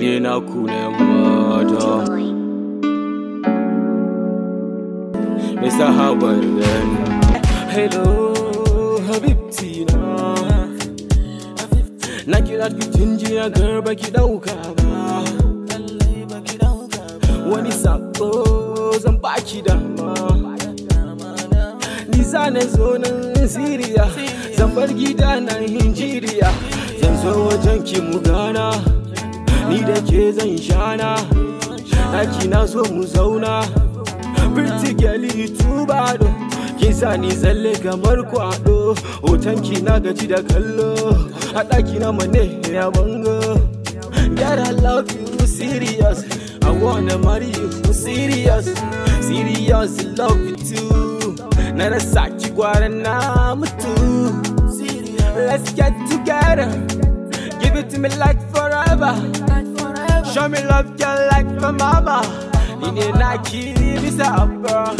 ne na kuna mata. Mr. Howard then. Hello, Habibti na. Na kira ki tunji na garba ki dauka ba. Wani sako zan baki dama. Ni zane zo nan Siriya, zan bar gida na Hinjiriya. Zan zo wajen ki mu gana, ni da ke zan shana. Daki na so mu zauna, pretty girl tubado. Kin sa ni zalle kamar kwado, hoton ki na gaji da kallo. A daki na mane ya bango. God I love you serious, I wanna marry you serious. Serious love you too. Na rasa ki gwara na mutu. Let's get together, give it to me like forever. Show me love girl like my mama. Ni ne na ki bisa abba.